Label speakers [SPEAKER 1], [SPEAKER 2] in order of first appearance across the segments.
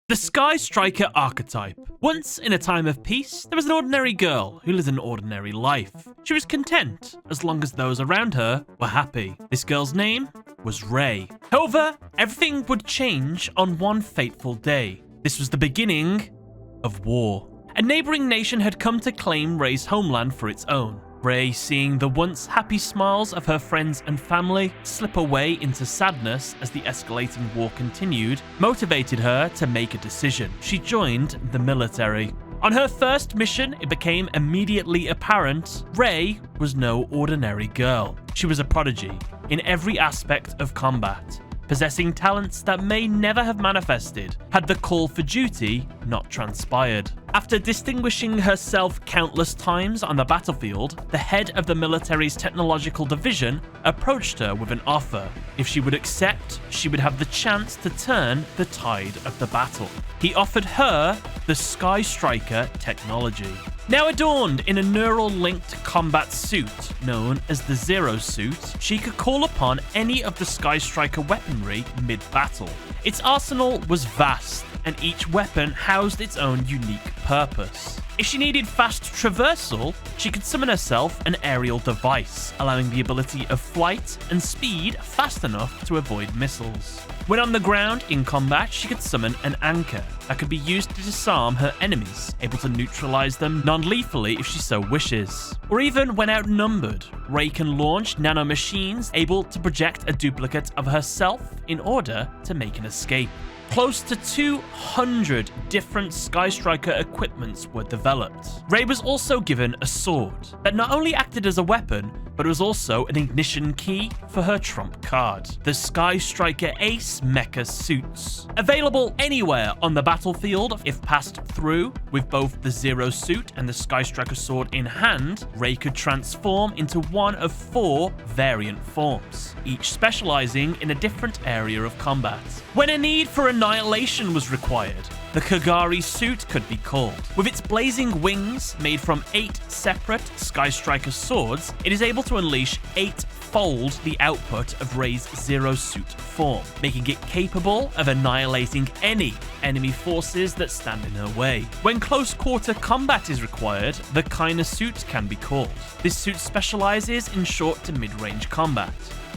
[SPEAKER 1] The Sky Striker Archetype. Once, in a time of peace, there was an ordinary girl who lived an ordinary life. She was content as long as those around her were happy. This girl's name was Ray. However, everything would change on one fateful day. This was the beginning of war. A neighboring nation had come to claim Ray's homeland for its own. Ray, seeing the once happy smiles of her friends and family slip away into sadness as the escalating war continued, motivated her to make a decision. She joined the military. On her first mission, it became immediately apparent Ray was no ordinary girl. She was a prodigy in every aspect of combat, possessing talents that may never have manifested had the call for duty not transpired. After distinguishing herself countless times on the battlefield, the head of the military's technological division approached her with an offer. If she would accept, she would have the chance to turn the tide of the battle. He offered her the Sky Striker technology. Now adorned in a neural-linked combat suit known as the Zero Suit, she could call upon any of the Sky Striker weaponry mid-battle. Its arsenal was vast, and each weapon housed its own unique purpose. If she needed fast traversal, she could summon herself an aerial device, allowing the ability of flight and speed fast enough to avoid missiles. When on the ground in combat, she could summon an anchor that could be used to disarm her enemies, able to neutralize them non-lethally if she so wishes. Or even when outnumbered, Ray can launch nanomachines able to project a duplicate of herself in order to make an escape. Close to 200 different Sky Striker equipments were developed. Ray was also given a sword that not only acted as a weapon, but was also an ignition key for her trump card, the Sky Striker Ace Mecha Suits. Available anywhere on the battlefield if passed through, with both the Zero Suit and the Sky Striker sword in hand, Ray could transform into one of 4 variant forms, each specializing in a different area of combat. When a need for annihilation was required, the Kagari suit could be called. With its blazing wings made from 8 separate Sky Striker swords, it is able to unleash 8-fold the output of Ray's Zero Suit form, making it capable of annihilating any enemy forces that stand in her way. When close quarter combat is required, the Kaina suit can be called. This suit specializes in short to mid-range combat,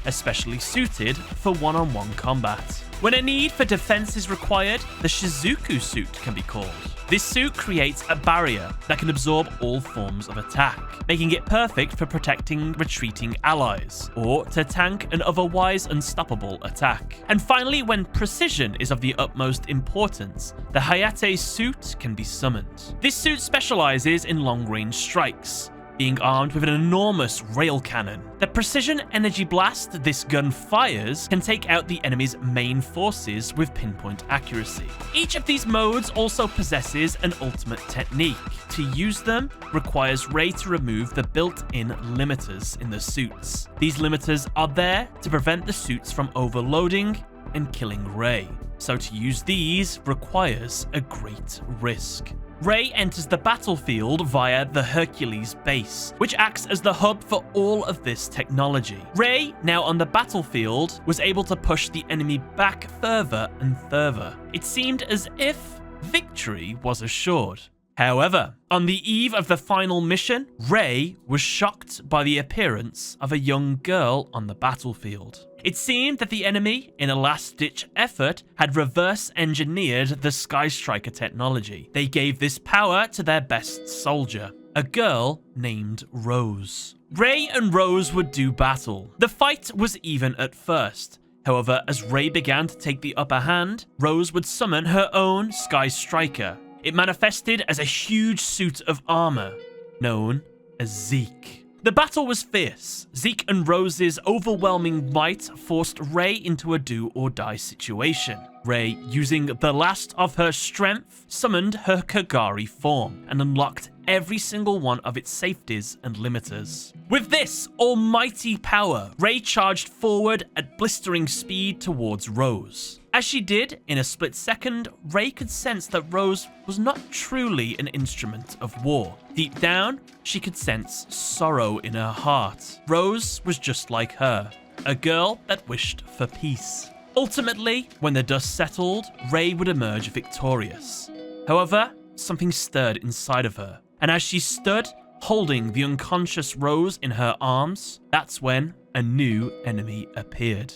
[SPEAKER 1] especially suited for one-on-one combat. When a need for defense is required, the Shizuku suit can be called. This suit creates a barrier that can absorb all forms of attack, making it perfect for protecting retreating allies, or to tank an otherwise unstoppable attack. And finally, when precision is of the utmost importance, the Hayate suit can be summoned. This suit specializes in long-range strikes, being armed with an enormous rail cannon. The precision energy blast this gun fires can take out the enemy's main forces with pinpoint accuracy. Each of these modes also possesses an ultimate technique. To use them requires Ray to remove the built-in limiters in the suits. These limiters are there to prevent the suits from overloading and killing Ray. So to use these requires a great risk. Ray enters the battlefield via the Hercules base, which acts as the hub for all of this technology. Ray, now on the battlefield, was able to push the enemy back further and further. It seemed as if victory was assured. However, on the eve of the final mission, Ray was shocked by the appearance of a young girl on the battlefield. It seemed that the enemy, in a last-ditch effort, had reverse-engineered the Sky Striker technology. They gave this power to their best soldier, a girl named Rose. Ray and Rose would do battle. The fight was even at first. However, as Ray began to take the upper hand, Rose would summon her own Sky Striker. It manifested as a huge suit of armor, known as Zeke. The battle was fierce. Zeke and Rose's overwhelming might forced Ray into a do-or-die situation. Ray, using the last of her strength, summoned her Kagari form and unlocked every single one of its safeties and limiters. With this almighty power, Ray charged forward at blistering speed towards Rose. As she did, in a split second, Ray could sense that Rose was not truly an instrument of war. Deep down, she could sense sorrow in her heart. Rose was just like her, a girl that wished for peace. Ultimately, when the dust settled, Ray would emerge victorious. However, something stirred inside of her, and as she stood, holding the unconscious Rose in her arms, that's when a new enemy appeared.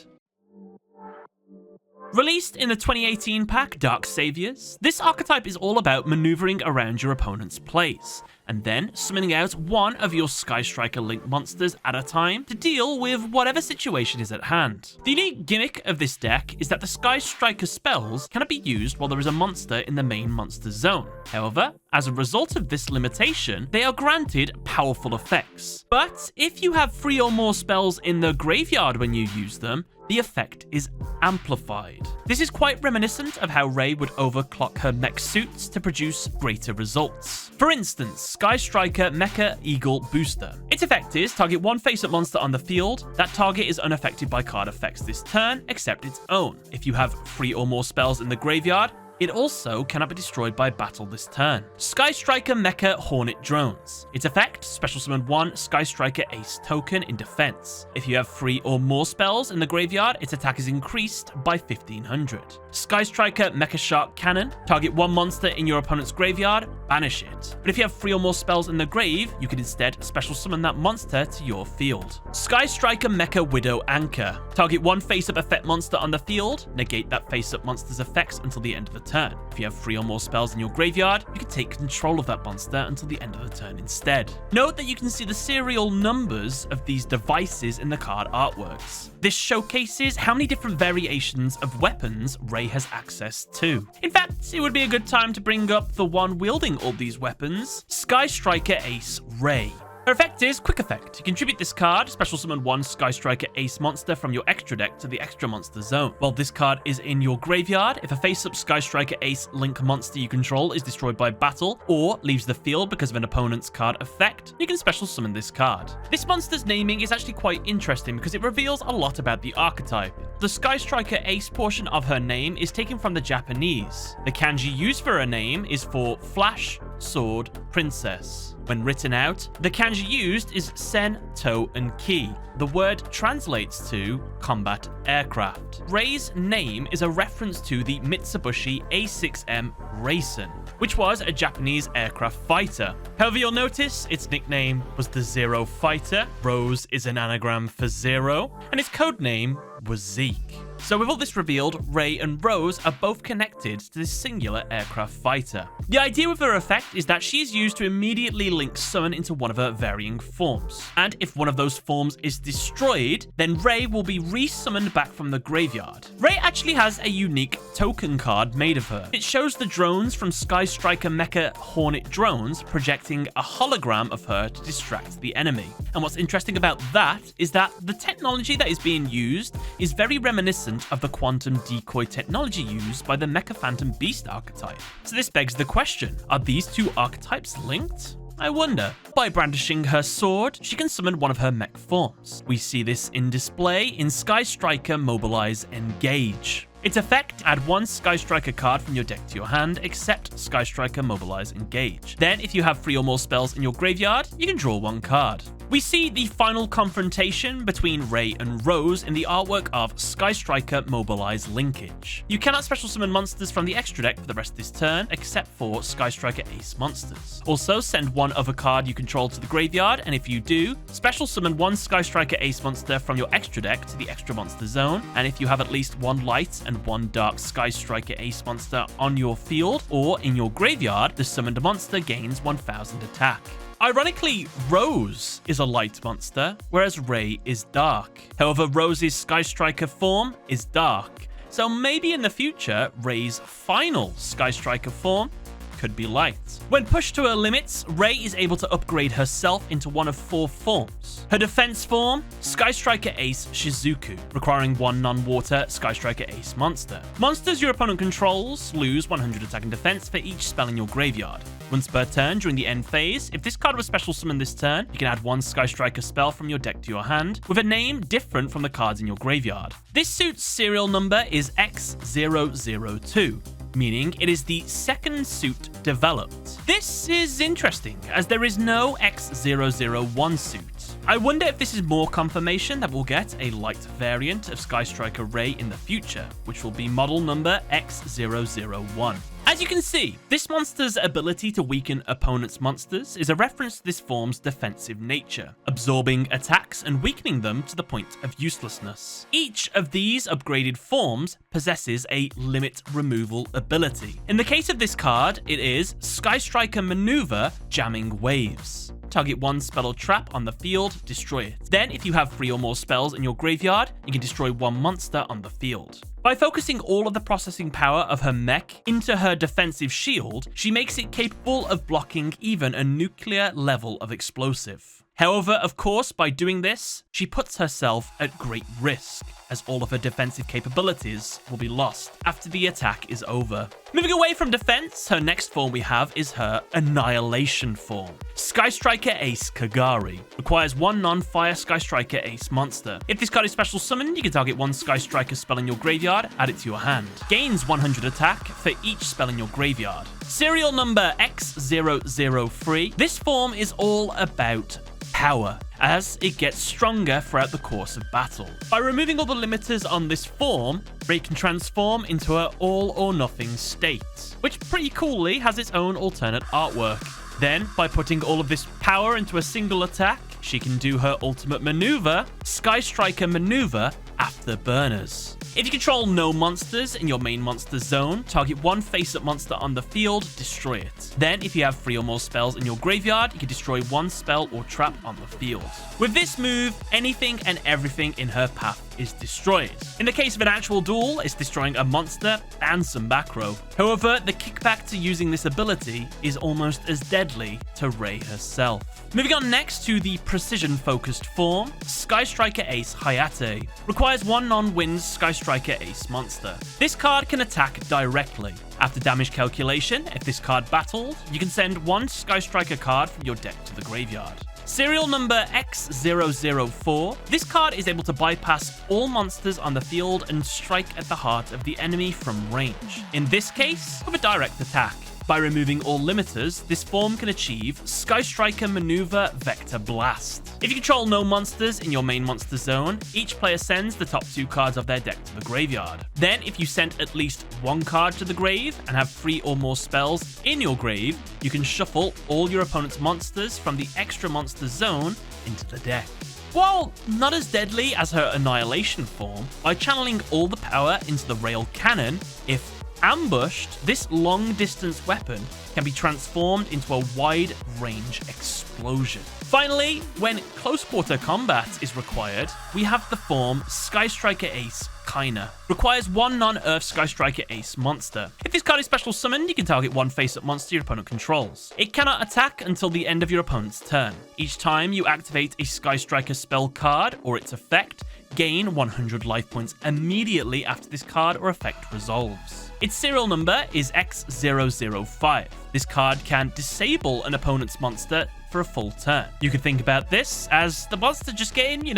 [SPEAKER 1] Released in the 2018 pack Dark Saviors, this archetype is all about maneuvering around your opponent's plays, and then summoning out one of your Sky Striker Link monsters at a time to deal with whatever situation is at hand. The unique gimmick of this deck is that the Sky Striker spells cannot be used while there is a monster in the main monster zone. However, as a result of this limitation, they are granted powerful effects. But if you have 3 or more spells in the graveyard when you use them, the effect is amplified. This is quite reminiscent of how Ray would overclock her mech suits to produce greater results. For instance, Sky Striker Mecha Eagle Booster. Its effect is target one face-up monster on the field. That target is unaffected by card effects this turn, except its own. If you have 3 or more spells in the graveyard, it also cannot be destroyed by battle this turn. Sky Striker Mecha Hornet Drones. Its effect, special summon 1 Sky Striker Ace token in defense. If you have 3 or more spells in the graveyard, its attack is increased by 1500. Sky Striker Mecha Shark Cannon. Target 1 monster in your opponent's graveyard, banish it. But if you have 3 or more spells in the grave, you can instead special summon that monster to your field. Sky Striker Mecha Widow Anchor. Target 1 face-up effect monster on the field, negate that face-up monster's effects until the end of the turn. If you have 3 or more spells in your graveyard, you can take control of that monster until the end of the turn instead. Note that you can see the serial numbers of these devices in the card artworks. This showcases how many different variations of weapons Ray has access to. In fact, it would be a good time to bring up the one wielding all these weapons, Sky Striker Ace Ray. Her effect is Quick Effect. You contribute this card, special summon 1 Sky Striker Ace monster from your extra deck to the extra monster zone. While this card is in your graveyard, if a face-up Sky Striker Ace Link monster you control is destroyed by battle or leaves the field because of an opponent's card effect, you can special summon this card. This monster's naming is actually quite interesting because it reveals a lot about the archetype. The Sky Striker Ace portion of her name is taken from the Japanese. The kanji used for her name is for Flash, Sword, Princess. When written out, the kanji used is Sen, To, and Ki. The word translates to combat aircraft. Ray's name is a reference to the Mitsubishi A6M Racing, which was a Japanese aircraft fighter. However, you'll notice its nickname was the Zero Fighter. Rose is an anagram for Zero, and its code name was Zeke. So with all this revealed, Ray and Rose are both connected to this singular aircraft fighter. The idea with her effect is that she is used to immediately link summon into one of her varying forms. And if one of those forms is destroyed, then Ray will be resummoned back from the graveyard. Ray actually has a unique token card made of her. It shows the drones from Sky Striker Mecha Hornet Drones projecting a hologram of her to distract the enemy. And what's interesting about that is that the technology that is being used is very reminiscent of the quantum decoy technology used by the Mecha Phantom Beast archetype. So this begs the question, are these two archetypes linked? I wonder. By brandishing her sword, she can summon one of her mech forms. We see this in display in Sky Striker Mobilize Engage. Its effect, add 1 Sky Striker card from your deck to your hand, except Sky Striker Mobilize Engage. Then, if you have 3 or more spells in your graveyard, you can draw 1 card. We see the final confrontation between Ray and Rose in the artwork of Sky Striker Mobilize Linkage. You cannot special summon monsters from the extra deck for the rest of this turn, except for Sky Striker Ace monsters. Also, send 1 other card you control to the graveyard, and if you do, special summon 1 Sky Striker Ace monster from your extra deck to the extra monster zone, and if you have at least 1 light and 1 dark Sky Striker Ace monster on your field or in your graveyard, the summoned monster gains 1000 attack. Ironically, Rose is a light monster, whereas Ray is dark. However, Rose's Sky Striker form is dark, so maybe in the future, Ray's final Sky Striker form could be light. When pushed to her limits, Ray is able to upgrade herself into one of 4 forms. Her defense form, Sky Striker Ace Shizuku, requiring 1 non-water Sky Striker Ace monster. Monsters your opponent controls lose 100 attack and defense for each spell in your graveyard. Once per turn during the end phase, if this card was special summoned this turn, you can add 1 Sky Striker spell from your deck to your hand, with a name different from the cards in your graveyard. This suit's serial number is X002. Meaning it is the second suit developed. This is interesting, as there is no X001 suit. I wonder if this is more confirmation that we'll get a light variant of Sky Striker Ray in the future, which will be model number X001. As you can see, this monster's ability to weaken opponents' monsters is a reference to this form's defensive nature, absorbing attacks and weakening them to the point of uselessness. Each of these upgraded forms possesses a limit removal ability. In the case of this card, it is Sky Striker Maneuver Jamming Waves. Target one spell or trap on the field, destroy it. Then, if you have 3 or more spells in your graveyard, you can destroy one monster on the field. By focusing all of the processing power of her mech into her defensive shield, she makes it capable of blocking even a nuclear level of explosive. However, of course, by doing this, she puts herself at great risk, as all of her defensive capabilities will be lost after the attack is over. Moving away from defense, her next form we have is her Annihilation form. Sky Striker Ace Kagari. Requires 1 non-fire Sky Striker Ace monster. If this card is special summoned, you can target 1 Sky Striker spell in your graveyard, add it to your hand. Gains 100 attack for each spell in your graveyard. Serial number X003. This form is all about power, as it gets stronger throughout the course of battle. By removing all the limiters on this form, Ray can transform into her all-or-nothing state, which pretty coolly has its own alternate artwork. Then, by putting all of this power into a single attack, she can do her ultimate maneuver, Sky Striker Maneuver Afterburners. If you control no monsters in your main monster zone, target 1 face-up monster on the field, destroy it. Then, if you have 3 or more spells in your graveyard, you can destroy 1 spell or trap on the field. With this move, anything and everything in her path is destroyed. In the case of an actual duel, it's destroying a monster and some back row. However, the kickback to using this ability is almost as deadly to Ray herself. Moving on next to the precision-focused form, Sky Striker Ace Hayate. Requires 1 non-wind Sky Striker Ace monster. This card can attack directly. After damage calculation, if this card battled, you can send 1 Sky Striker card from your deck to the graveyard. Serial number X004. This card is able to bypass all monsters on the field and strike at the heart of the enemy from range. In this case, with a direct attack. By removing all limiters, this form can achieve Sky Striker Maneuver Vector Blast. If you control no monsters in your main monster zone, each player sends the top 2 cards of their deck to the graveyard. Then, if you sent at least 1 card to the grave and have 3 or more spells in your grave, you can shuffle all your opponent's monsters from the extra monster zone into the deck. While not as deadly as her Annihilation form, by channeling all the power into the rail cannon, if ambushed, this long-distance weapon can be transformed into a wide-range explosion. Finally, when close-quarter combat is required, we have the form Sky Striker Ace Kaina. Requires 1 non-Earth Sky Striker Ace monster. If this card is special summoned, you can target 1 face-up monster your opponent controls. It cannot attack until the end of your opponent's turn. Each time you activate a Sky Striker spell card or its effect, gain 100 life points immediately after this card or effect resolves. Its serial number is X005. This card can disable an opponent's monster for a full turn. You could think about this as the monster just getting,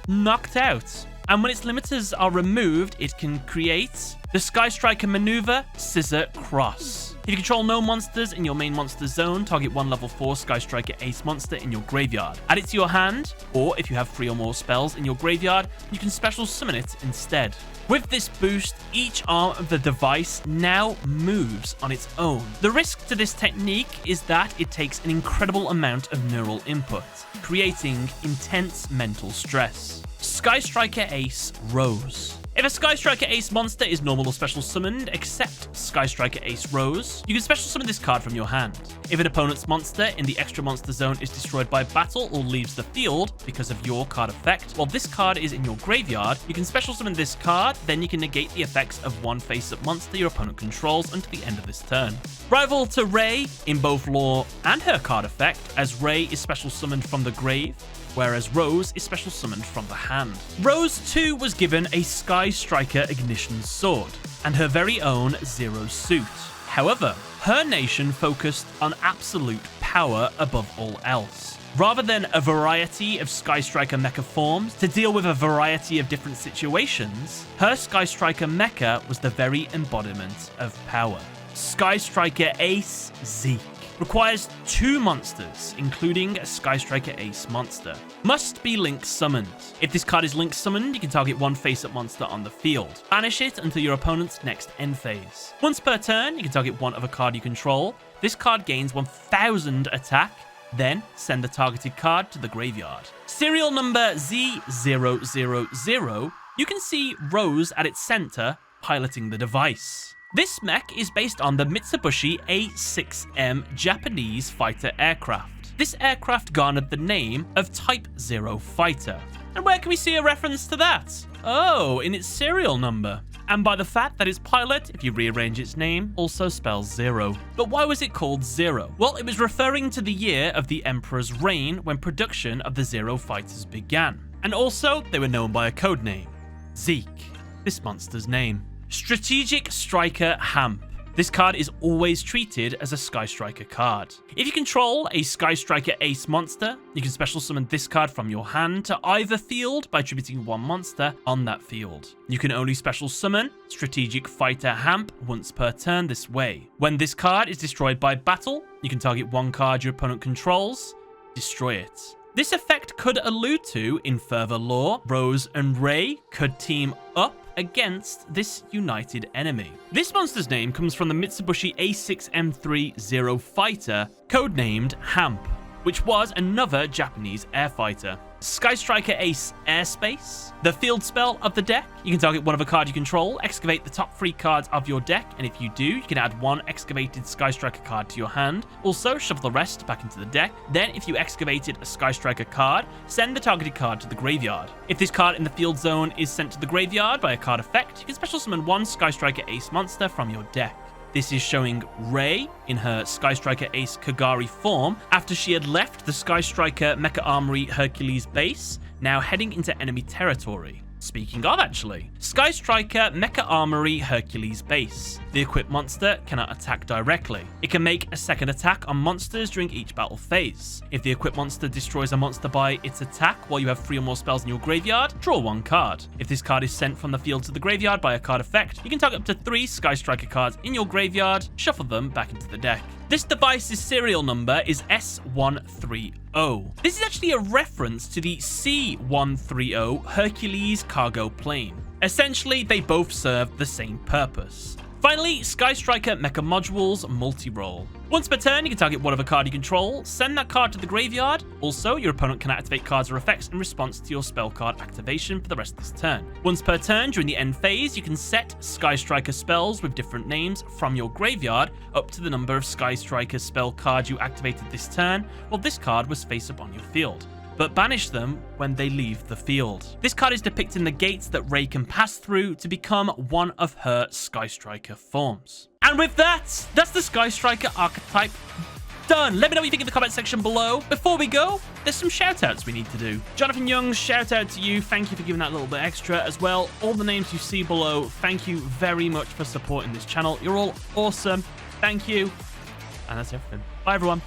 [SPEAKER 1] knocked out. And when its limiters are removed, it can create the Sky Striker Maneuver Scissor Cross. If you control no monsters in your main monster zone, target 1 level 4 Sky Striker Ace monster in your graveyard. Add it to your hand, or if you have 3 or more spells in your graveyard, you can special summon it instead. With this boost, each arm of the device now moves on its own. The risk to this technique is that it takes an incredible amount of neural input, creating intense mental stress. Sky Striker Ace Rose. If a Sky Striker Ace monster is normal or special summoned, except Sky Striker Ace Rose, you can special summon this card from your hand. If an opponent's monster in the extra monster zone is destroyed by battle or leaves the field because of your card effect, while this card is in your graveyard, you can special summon this card, then you can negate the effects of 1 face-up monster your opponent controls until the end of this turn. Rival to Ray in both lore and her card effect, as Ray is special summoned from the grave, whereas Rose is special summoned from the hand. Rose too was given a Sky Striker Ignition Sword, and her very own Zero Suit. However, her nation focused on absolute power above all else. Rather than a variety of Sky Striker mecha forms to deal with a variety of different situations, her Sky Striker mecha was the very embodiment of power. Sky Striker Ace Zeke. Requires 2 monsters, including a Sky Striker Ace monster. Must be Link summoned. If this card is Link summoned, you can target one face-up monster on the field. Banish it until your opponent's next end phase. Once per turn, you can target one other card you control. This card gains 1000 attack. Then send the targeted card to the graveyard. Serial number Z000, you can see Rose at its center piloting the device. This mech is based on the Mitsubishi A6M Japanese fighter aircraft. This aircraft garnered the name of Type 0 fighter. And where can we see a reference to that? Oh, in its serial number. And by the fact that its pilot, if you rearrange its name, also spells 0. But why was it called 0? Well, it was referring to the year of the Emperor's reign when production of the Zero fighters began. And also, they were known by a code name, Zeke, this monster's name. Strategic Striker Hamp. This card is always treated as a Sky Striker card. If you control a Sky Striker Ace monster, you can special summon this card from your hand to either field by attributing one monster on that field. You can only special summon Strategic Fighter Hamp once per turn this way. When this card is destroyed by battle, you can target one card your opponent controls, destroy it. This effect could allude to, in further lore, Rose and Ray could team up against this united enemy. This monster's name comes from the Mitsubishi A6M3 Zero fighter, codenamed Hamp, which was another Japanese air fighter. Sky Striker Ace Airspace. The field spell of the deck. You can target one of a card you control, excavate the top 3 cards of your deck, and if you do, you can add one excavated Sky Striker card to your hand. Also, shuffle the rest back into the deck. Then, if you excavated a Sky Striker card, send the targeted card to the graveyard. If this card in the field zone is sent to the graveyard by a card effect, you can special summon one Sky Striker Ace monster from your deck. This is showing Rei in her Sky Striker Ace Kagari form after she had left the Sky Striker Mecha Armory Hercules base, now heading into enemy territory. Speaking of, actually, Sky Striker Mecha Armory Hercules base. The equipped monster cannot attack directly. It can make a second attack on monsters during each battle phase. If the equipped monster destroys a monster by its attack while you have 3 or more spells in your graveyard, draw 1 card. If this card is sent from the field to the graveyard by a card effect, you can target up to 3 Sky Striker cards in your graveyard, shuffle them back into the deck. This device's serial number is S130. This is actually a reference to the C130 Hercules cargo plane. Essentially, they both serve the same purpose. Finally, Sky Striker Mecha Modules Multi-Role. Once per turn, you can target one of a card you control, send that card to the graveyard. Also, your opponent can activate cards or effects in response to your spell card activation for the rest of this turn. Once per turn, during the end phase, you can set Sky Striker spells with different names from your graveyard up to the number of Sky Striker spell cards you activated this turn, while this card was face up on your field, but banish them when they leave the field. This card is depicting the gates that Rei can pass through to become one of her Sky Striker forms. And with that, that's the Sky Striker archetype done. Let me know what you think in the comment section below. Before we go, there's some shoutouts we need to do. Jonathan Youngs, shout out to you. Thank you for giving that little bit extra as well. All the names you see below, thank you very much for supporting this channel. You're all awesome. Thank you. And that's everything. Bye, everyone.